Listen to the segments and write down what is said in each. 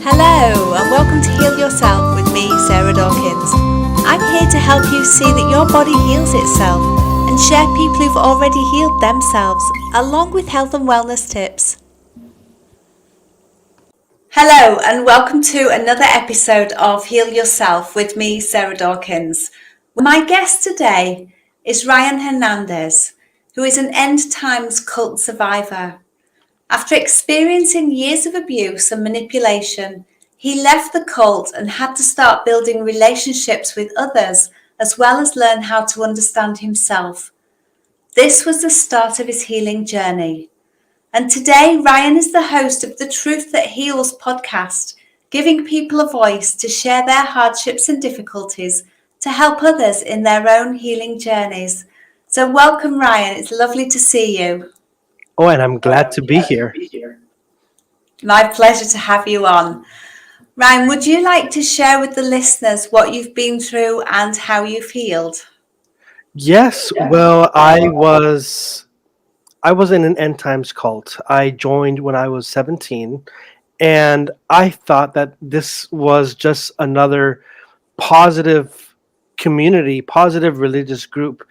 Hello, and welcome to Heal Yourself with me, Sarah Dawkins. I'm here to help you see that your body heals itself and share people who've already healed themselves, along with health and wellness tips. Hello, and welcome to another episode of Heal Yourself with me, Sarah Dawkins. My guest today is Ryan Hernandez, who is an end times cult survivor. After experiencing years of abuse and manipulation, he left the cult and had to start building relationships with others as well as learn how to understand himself. This was the start of his healing journey. And today, Ryan is the host of the Truth That Heals podcast, giving people a voice to share their hardships and difficulties to help others in their own healing journeys. So welcome, Ryan. It's lovely to see you. Oh, and I'm glad to be here. My pleasure to have you on. Ryan, would you like to share with the listeners what you've been through and how you've healed? Yes, well, I was in an end times cult. I joined when I was 17, and I thought that this was just another positive community, positive religious group,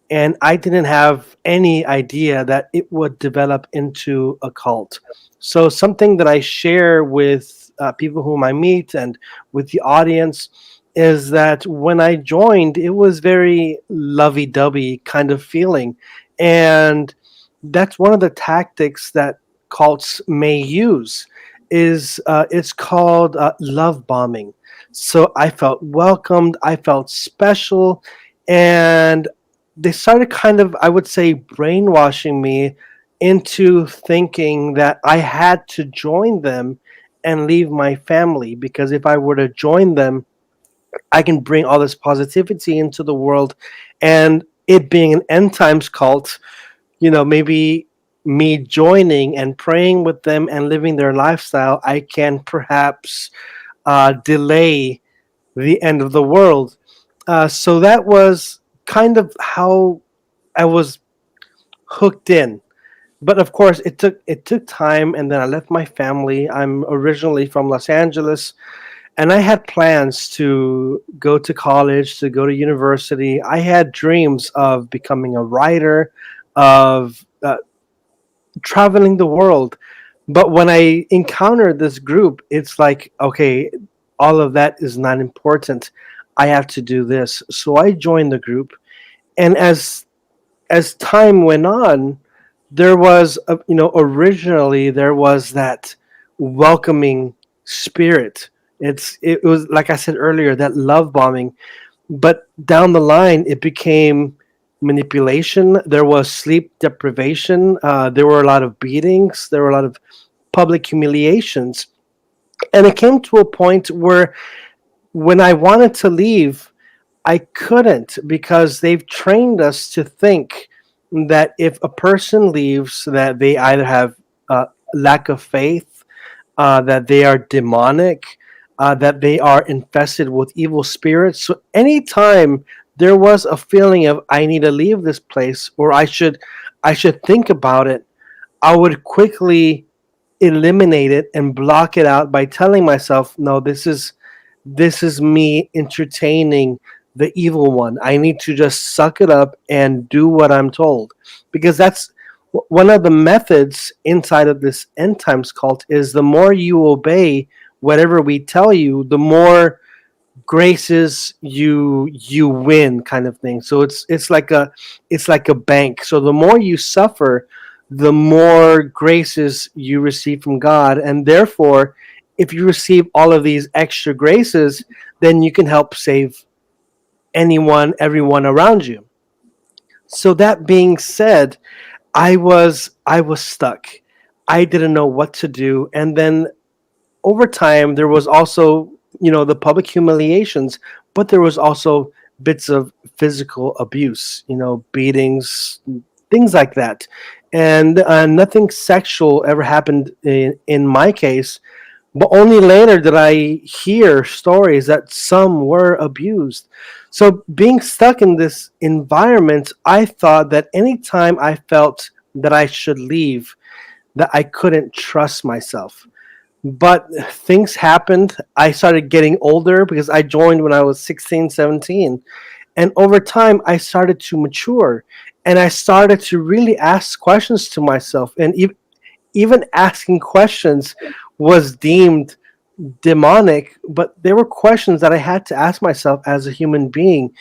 and I didn't have any idea that it would develop into a cult. So something that I share with people whom I meet and with the audience is that when I joined, it was very lovey-dovey kind of feeling, and that's one of the tactics that cults may use. Is It's called love bombing. So I felt welcomed, I felt special, and they started kind of, I would say, brainwashing me into thinking that I had to join them and leave my family, because if I were to join them, I can bring all this positivity into the world. And it being an end times cult, maybe me joining and praying with them and living their lifestyle, I can perhaps delay the end of the world. So that was kind of how I was hooked in. But of course, it took time, and then I left my family. I'm originally from Los Angeles, and I had plans to go to college, to go to university. I had dreams of becoming a writer, of traveling the world. But when I encountered this group, it's like, okay, all of that is not important. I have to do this. So I joined the group, and as time went on, there was originally there was that welcoming spirit. It was, like I said earlier, that love bombing, but down the line it became manipulation. There was sleep deprivation. There were a lot of beatings. There were a lot of public humiliations, and it came to a point where when I wanted to leave, I couldn't, because they've trained us to think that if a person leaves, that they either have lack of faith, that they are demonic, that they are infested with evil spirits. So anytime there was a feeling of I need to leave this place, or I should think about it, I would quickly eliminate it and block it out by telling myself, no, this is me entertaining the evil one. I need to just suck it up and do what I'm told, because that's one of the methods inside of this end times cult. Is the more you obey whatever we tell you, the more graces you win, kind of thing. So it's like a bank. So the more you suffer, the more graces you receive from God, and therefore, if you receive all of these extra graces, then you can help save everyone around you. So that being said, I was stuck. I didn't know what to do, and then over time there was also, the public humiliations, but there was also bits of physical abuse, beatings, things like that. And nothing sexual ever happened in my case, but only later did I hear stories that some were abused. So being stuck in this environment, I thought that anytime I felt that I should leave, that I couldn't trust myself. But things happened. I started getting older because I joined when I was 16, 17. And over time, I started to mature and I started to really ask questions to myself. And even asking questions was deemed demonic, but there were questions that I had to ask myself as a human being.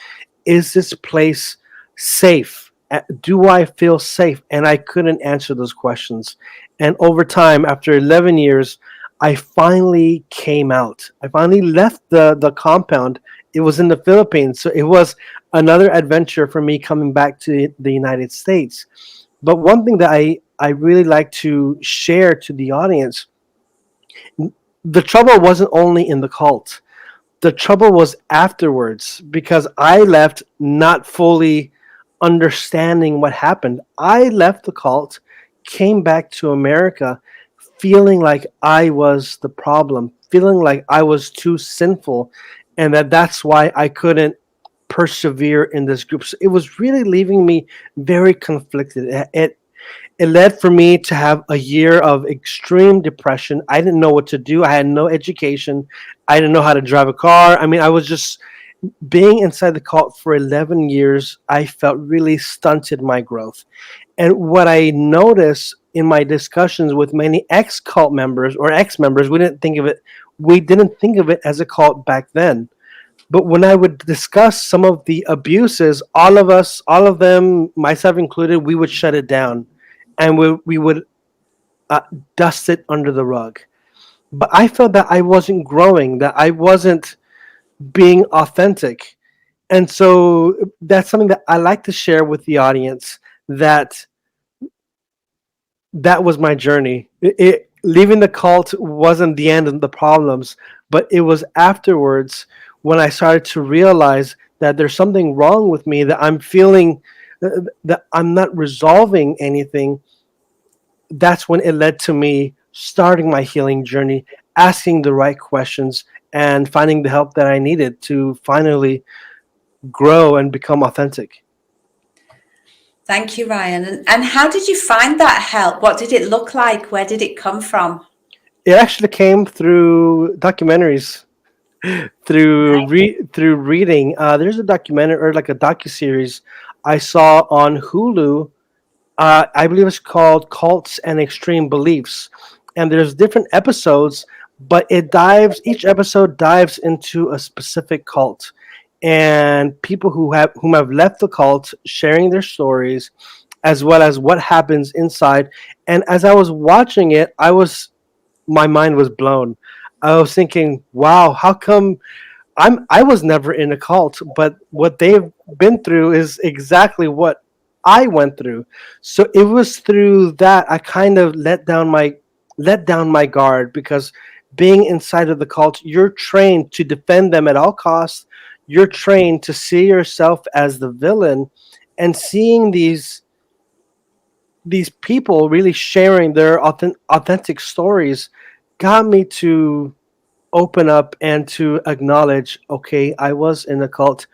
Is this place safe? Do I feel safe? And I couldn't answer those questions. And over time, after 11 years, I finally came out. I finally left the compound. It was in the Philippines. So it was another adventure for me coming back to the United States. But one thing that I really like to share to the audience, the trouble wasn't only in the cult. The trouble was afterwards because I left not fully understanding what happened. I left the cult, came back to America feeling like I was the problem, feeling like I was too sinful, and that's why I couldn't persevere in this group. So it was really leaving me very conflicted. It led for me to have a year of extreme depression. I didn't know what to do. I had no education. I didn't know how to drive a car. I mean, I was just being inside the cult for 11 years. I felt really stunted my growth. And what I noticed in my discussions with many ex cult members or ex members, we didn't think of it as a cult back then. But when I would discuss some of the abuses, all of us, all of them, myself included, we would shut it down and we would uh, dust it under the rug. But I felt that I wasn't growing, that I wasn't being authentic. And so that's something that I like to share with the audience that that was my journey. Leaving the cult wasn't the end of the problems, but it was afterwards when I started to realize that there's something wrong with me, that I'm feeling that I'm not resolving anything. That's when it led to me starting my healing journey, asking the right questions, and finding the help that I needed to finally grow and become authentic. Thank you, Ryan. And how did you find that help? What did it look like? Where did it come from? It actually came through documentaries, through reading. There's a documentary or like a docu series I saw on Hulu. I believe it's called Cults and Extreme Beliefs, and there's different episodes, but each episode dives into a specific cult, and people whom have left the cult sharing their stories, as well as what happens inside. And as I was watching it, my mind was blown. I was thinking, wow, how come I was never in a cult, but what they've been through is exactly what I went through. So it was through that I kind of let down my guard, because being inside of the cult, you're trained to defend them at all costs. You're trained to see yourself as the villain, and seeing these people really sharing their authentic stories got me to open up and to acknowledge, okay, I was in a cult.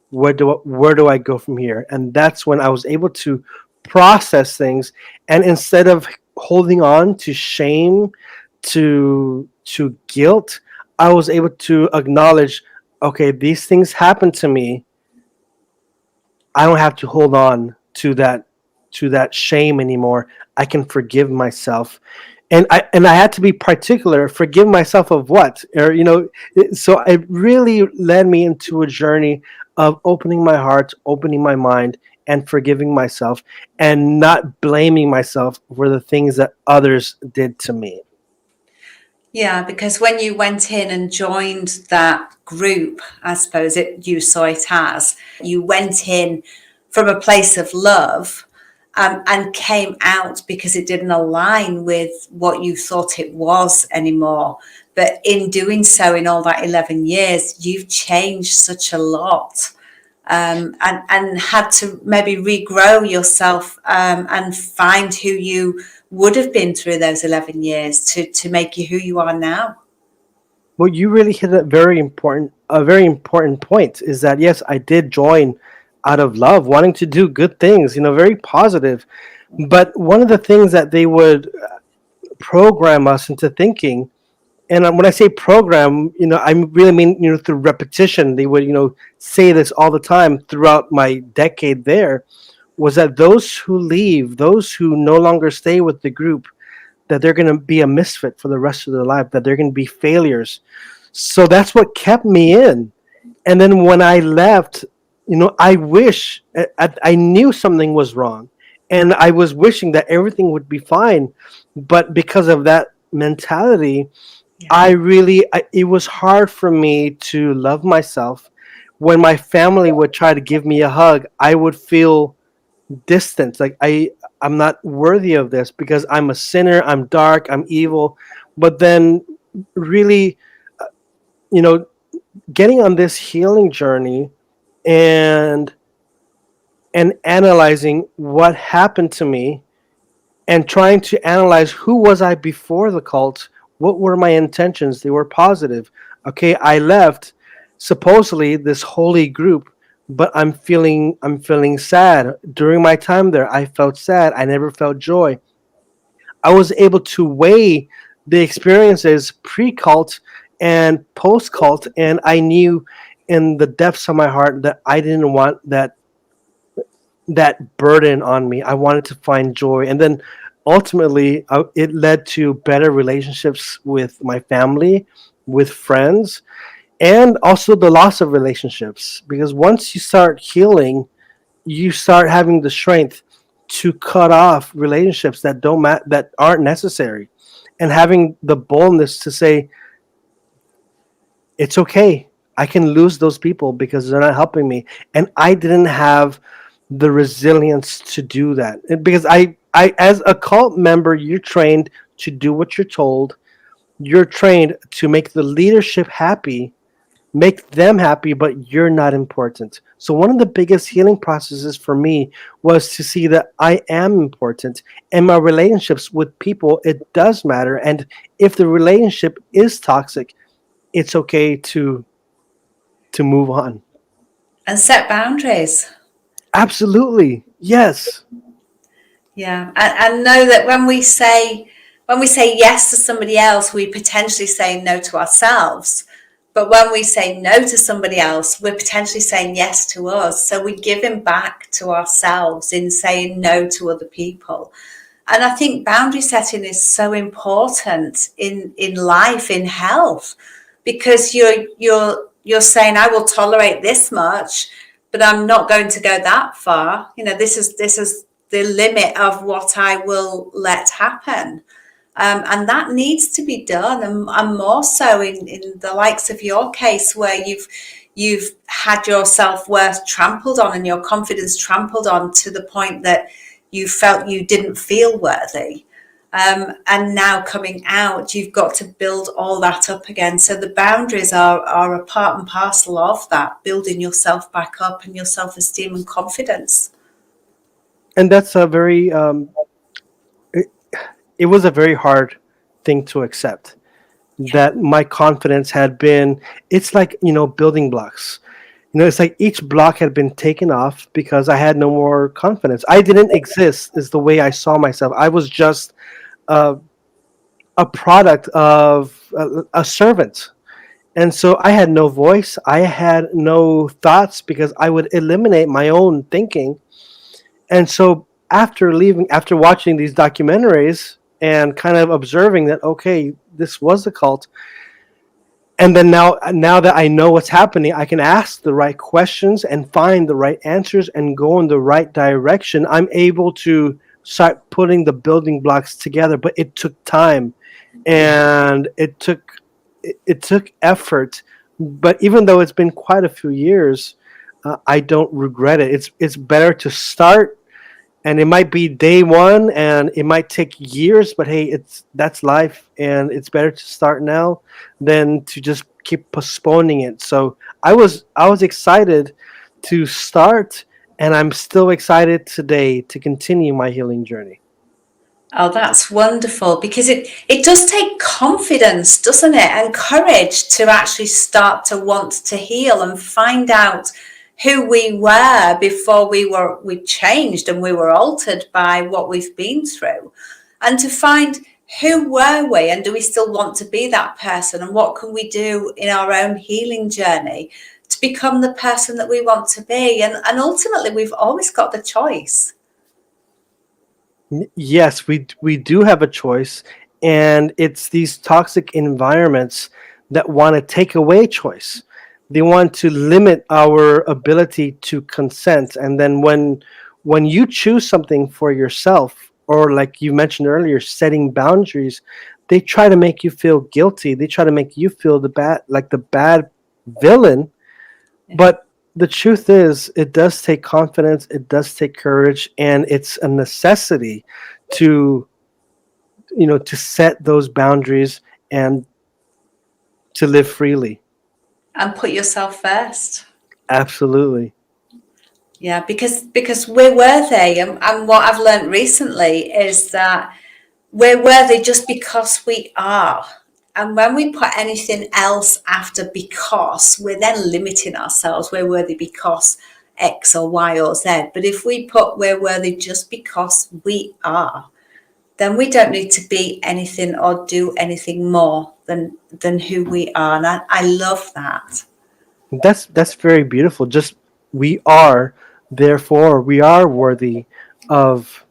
Where do I go from here? And that's when I was able to process things, and instead of holding on to shame, to guilt, I was able to acknowledge, okay, these things happened to me. I don't have to hold on to that shame anymore. I can forgive myself. And I had to be particular, forgive myself of what? Or so it really led me into a journey of opening my heart, opening my mind, and forgiving myself, and not blaming myself for the things that others did to me. Yeah, because when you went in and joined that group, I suppose you saw it as, you went in from a place of love, and came out because it didn't align with what you thought it was anymore. But in doing so, in all that 11 years, you've changed such a lot. And had to maybe regrow yourself, and find who you would have been through those 11 years to make you who you are now. Well, you really hit a very important point, is that yes, I did join out of love, wanting to do good things, very positive. But one of the things that they would program us into thinking And when I say program, I really mean, through repetition. They would, say this all the time throughout my decade there, was that those who leave, those who no longer stay with the group, that they're going to be a misfit for the rest of their life, that they're going to be failures. So that's what kept me in. And then when I left, I wish I knew something was wrong, and I was wishing that everything would be fine. But because of that mentality, Yeah. it was hard for me to love myself. When my family would try to give me a hug, I would feel distant. Like I'm not worthy of this because I'm a sinner, I'm dark, I'm evil. But then really, you know, getting on this healing journey and analyzing what happened to me and trying to analyze who was I before the cult. What were my intentions? They were positive. Okay, I left supposedly this holy group, but I'm feeling sad. During my time there, I felt sad. I never felt joy. I was able to weigh the experiences pre-cult and post-cult, and I knew in the depths of my heart that I didn't want that burden on me. I wanted to find joy. And then ultimately, it led to better relationships with my family, with friends, and also the loss of relationships. Because once you start healing, you start having the strength to cut off relationships that that aren't necessary, and having the boldness to say, it's okay. I can lose those people because they're not helping me. And I didn't have the resilience to do that. Because as a cult member, you're trained to do what you're told. You're trained to make the leadership happy, make them happy, but you're not important. So one of the biggest healing processes for me was to see that I am important, and my relationships with people, it does matter. And if the relationship is toxic, it's okay to move on. And set boundaries. Absolutely. Yes. Yeah, and know that when we say yes to somebody else, we potentially say no to ourselves. But when we say no to somebody else, we're potentially saying yes to us. So we're giving back to ourselves in saying no to other people. And I think boundary setting is so important in life, in health, because you're saying, I will tolerate this much, but I'm not going to go that far. This is the limit of what I will let happen. And that needs to be done, and more so in the likes of your case, where you've had your self-worth trampled on and your confidence trampled on to the point that you felt you didn't feel worthy. And now coming out, you've got to build all that up again. So the boundaries are a part and parcel of that, building yourself back up and your self-esteem and confidence. And that's a very it, it was a very hard thing to accept, Yeah. that my confidence had been, it's like, building blocks. It's like each block had been taken off because I had no more confidence. I didn't exist, is the way I saw myself. I was just a, a product of a servant. And so I had no voice. I had no thoughts because I would eliminate my own thinking. And so after leaving, after watching these documentaries and kind of observing that, okay, this was a cult, and then now that I know what's happening, I can ask the right questions and find the right answers and go in the right direction. I'm able to start putting the building blocks together, but it took time, and it took effort. But even though it's been quite a few years, I don't regret it. It's better to start, and it might be day one and it might take years, but hey, that's life, and it's better to start now than to just keep postponing it. So I was excited to start, and I'm still excited today to continue my healing journey. Oh, that's wonderful, because it does take confidence, doesn't it? And courage to actually start to want to heal and find out who we were before we changed and we were altered by what we've been through. And to find who were we, and do we still want to be that person, and what can we do in our own healing journey to become the person that we want to be? And ultimately we've always got the choice. Yes, we do have a choice, and it's these toxic environments that want to take away choice. They want to limit our ability to consent, and then when you choose something for yourself, or like you mentioned earlier, setting boundaries, they try to make you feel guilty. They try to make you feel the bad villain. But the truth is, it does take confidence, it does take courage, and it's a necessity to, to set those boundaries and to live freely. And put yourself first. Absolutely. Yeah, because we're worthy, and what I've learned recently is that we're worthy just because we are. And when we put anything else after because, we're then limiting ourselves. We're worthy because X or Y or Z. But if we put we're worthy just because we are, then we don't need to be anything or do anything more than who we are. And I love that. That's very beautiful. Just we are, therefore we are worthy of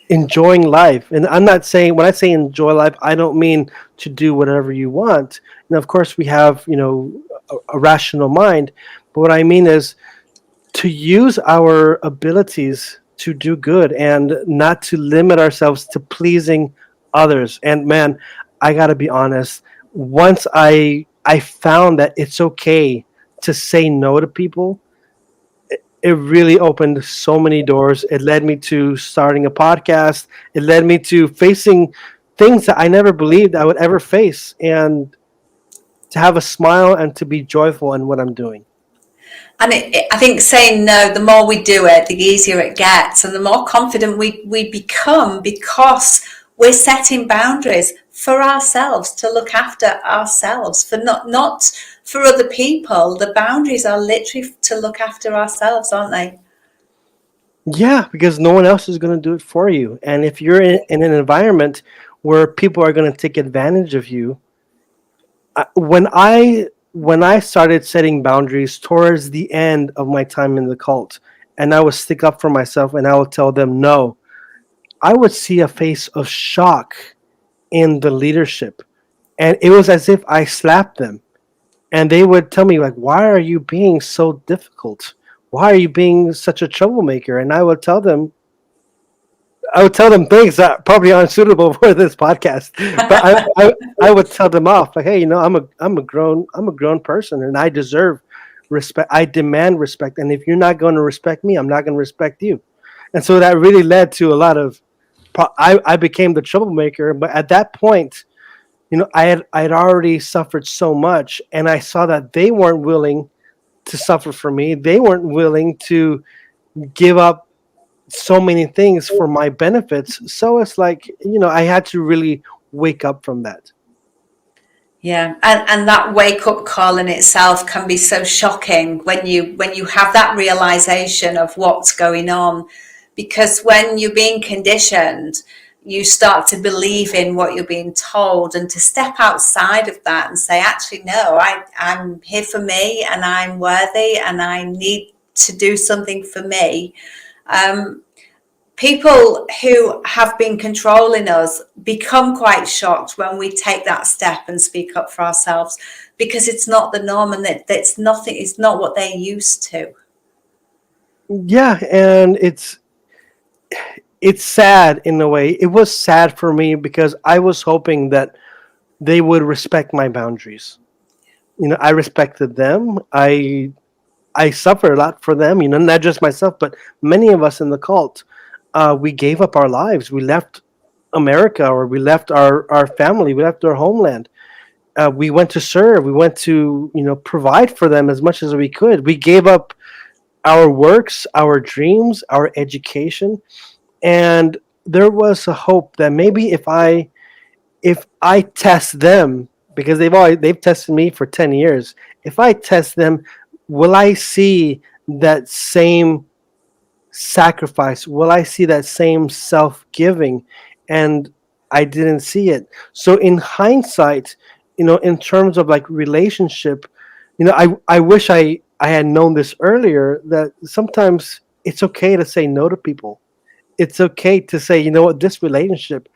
enjoying life. And I'm not saying, when I say enjoy life, I don't mean to do whatever you want. And of course we have, a rational mind, but what I mean is to use our abilities to do good and not to limit ourselves to pleasing others. And man, I got to be honest, once I found that it's okay to say no to people, it really opened so many doors. It led me to starting a podcast. It led me to facing things that I never believed I would ever face, and to have a smile and to be joyful in what I'm doing. And I think saying no, the more we do it, the easier it gets, and the more confident we become, because we're setting boundaries for ourselves, to look after ourselves, for not for other people. The boundaries are literally to look after ourselves, aren't they? Yeah, because no one else is going to do it for you. And if you're in an environment where people are going to take advantage of you, when I started setting boundaries towards the end of my time in the cult, and I would stick up for myself and I would tell them no, I would see a face of shock in the leadership, and it was as if I slapped them, and they would tell me like, "Why are you being so difficult? Why are you being such a troublemaker?" And I would tell them things that probably aren't suitable for this podcast, but I would tell them off like, hey, I'm a grown person, and I deserve respect. I demand respect, and if you're not going to respect me, I'm not going to respect you. And so that really led to a lot of. I became the troublemaker, but at that point, I had already suffered so much, and I saw that they weren't willing to suffer for me. They weren't willing to give up so many things for my benefits. So it's like, I had to really wake up from that. Yeah, and that wake up call in itself can be so shocking when you have that realization of what's going on, because when you're being conditioned, you start to believe in what you're being told, and to step outside of that and say, actually, no, I'm here for me, and I'm worthy, and I need to do something for me. Um, People who have been controlling us become quite shocked when we take that step and speak up for ourselves, because it's not the norm, and that's nothing, it's not what they're used to. Yeah, and it's sad in a way. It was sad for me because I was hoping that they would respect my boundaries. I respected them. I suffered a lot for them, not just myself, but many of us in the cult. We gave up our lives. We left America, or we left our family. We left our homeland. We went to serve. We went to, provide for them as much as we could. We gave up our works, our dreams, our education, and there was a hope that maybe if I test them, because they've tested me for 10 years, if I test them, will I see that same sacrifice? Will I see that same self-giving? And I didn't see it. So in hindsight, in terms of like relationship, I wish I had known this earlier, that sometimes it's okay to say no to people. It's okay to say, you know what, this relationship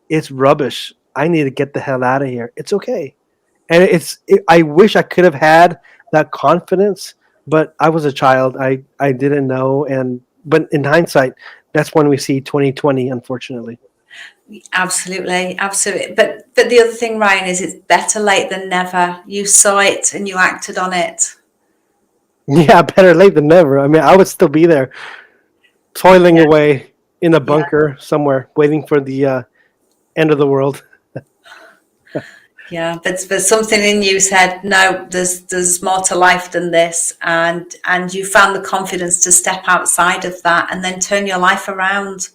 is rubbish. I need to get the hell out of here. It's okay. And I wish I could have had that confidence, but I was a child. I didn't know, and but in hindsight, that's when we see 2020, unfortunately. Absolutely, absolutely. But the other thing, Ryan, is it's better late than never. You saw it and you acted on it. Yeah, better late than never. I mean, I would still be there, toiling Yeah, away in a yeah, bunker somewhere, waiting for the end of the world. yeah. But something in you said, no, there's more to life than this, and you found the confidence to step outside of that and then turn your life around.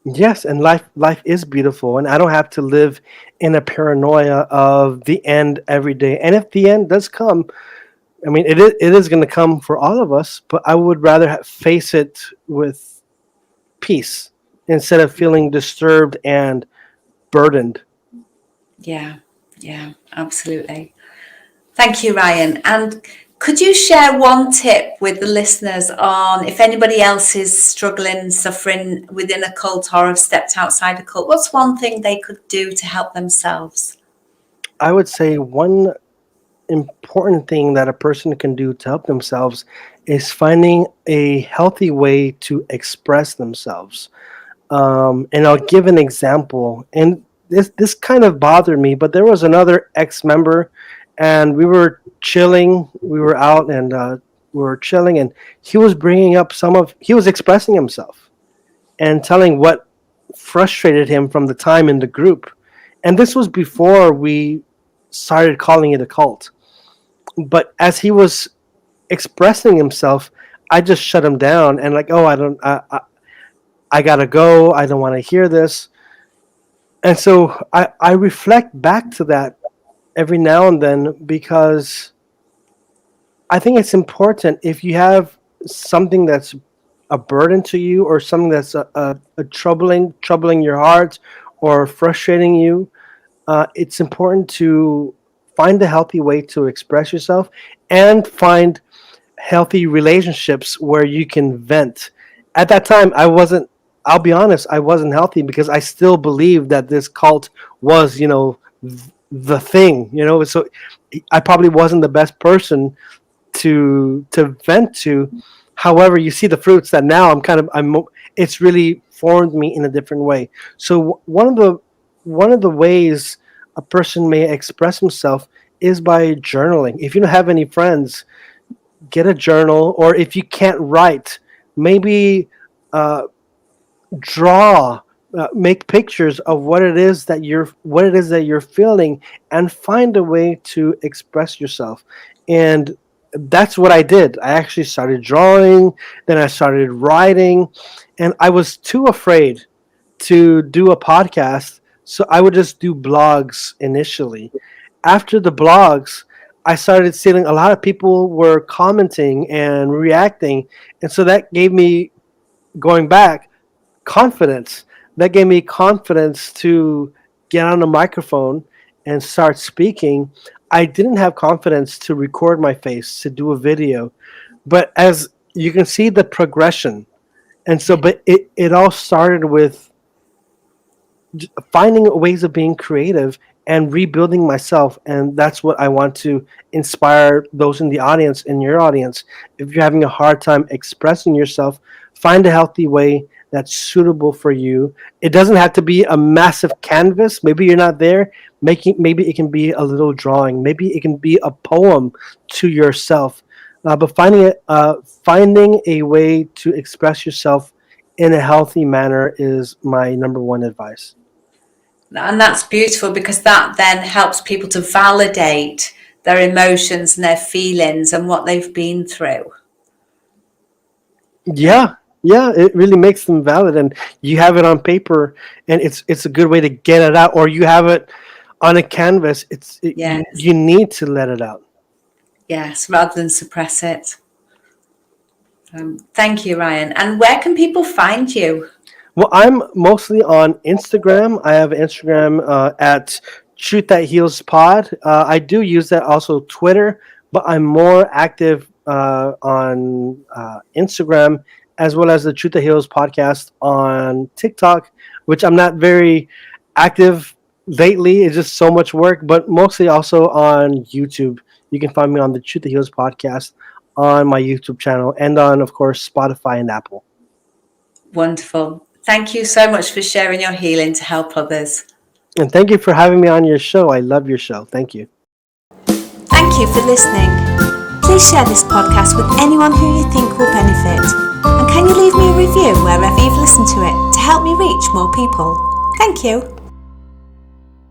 Yes, and life is beautiful, and I don't have to live in a paranoia of the end every day. And if the end does come, I mean, it is going to come for all of us, but I would rather face it with peace instead of feeling disturbed and burdened. Yeah, yeah, absolutely. Thank you, Ryan. And could you share one tip with the listeners on if anybody else is struggling, suffering within a cult or have stepped outside a cult? What's one thing they could do to help themselves? I would say one important thing that a person can do to help themselves is finding a healthy way to express themselves. And I'll give an example. And this kind of bothered me, but there was another ex member, and we were chilling. We were out, and we were chilling, and he was expressing himself and telling what frustrated him from the time in the group. And this was before we started calling it a cult. But as he was expressing himself, I just shut him down and like, oh, I gotta go. I don't want to hear this. And so I reflect back to that every now and then, because I think it's important if you have something that's a burden to you, or something that's a troubling your heart or frustrating you. It's important to find a healthy way to express yourself, and find healthy relationships where you can vent. At that time, I'll be honest, I wasn't healthy, because I still believed that this cult was, the thing, So I probably wasn't the best person to vent to. However, you see the fruits that now it's really formed me in a different way. So one of the ways a person may express himself is by journaling. If you don't have any friends, get a journal, or if you can't write, maybe uh, draw, make pictures of what it is that you're feeling, and find a way to express yourself. And that's what I did. I actually started drawing, then I started writing, and I was too afraid to do a podcast, so I would just do blogs initially. After the blogs, I started seeing a lot of people were commenting and reacting, and so that gave me, going back, confidence. That gave me confidence to get on a microphone and start speaking. I didn't have confidence to record my face, to do a video, but as you can see the progression. And so, Yeah. but it all started with finding ways of being creative and rebuilding myself. And that's what I want to inspire those in the audience, in your audience. If you're having a hard time expressing yourself, find a healthy way that's suitable for you. It doesn't have to be a massive canvas. Maybe you're not there. Maybe it can be a little drawing. Maybe it can be a poem to yourself. But finding a way to express yourself in a healthy manner is my number one advice. And that's beautiful because that then helps people to validate their emotions and their feelings and what they've been through. Yeah. Yeah, yeah, it really makes them valid, and you have it on paper, and it's a good way to get it out, or you have it on a canvas. Yes. You need to let it out. Yes. Rather than suppress it. Thank you, Ryan. And where can people find you? Well, I'm mostly on Instagram. I have Instagram at Truth That Heals Pod. I do use that also Twitter, but I'm more active on Instagram as well as the Truth That Heals podcast on TikTok, which I'm not very active lately. It's just so much work, but mostly also on YouTube. You can find me on the Truth That Heals podcast on my YouTube channel and on, of course, Spotify and Apple. Wonderful. Thank you so much for sharing your healing to help others. And thank you for having me on your show. I love your show. Thank you. Thank you for listening. Please share this podcast with anyone who you think will benefit. And can you leave me a review wherever you've listened to it to help me reach more people? Thank you.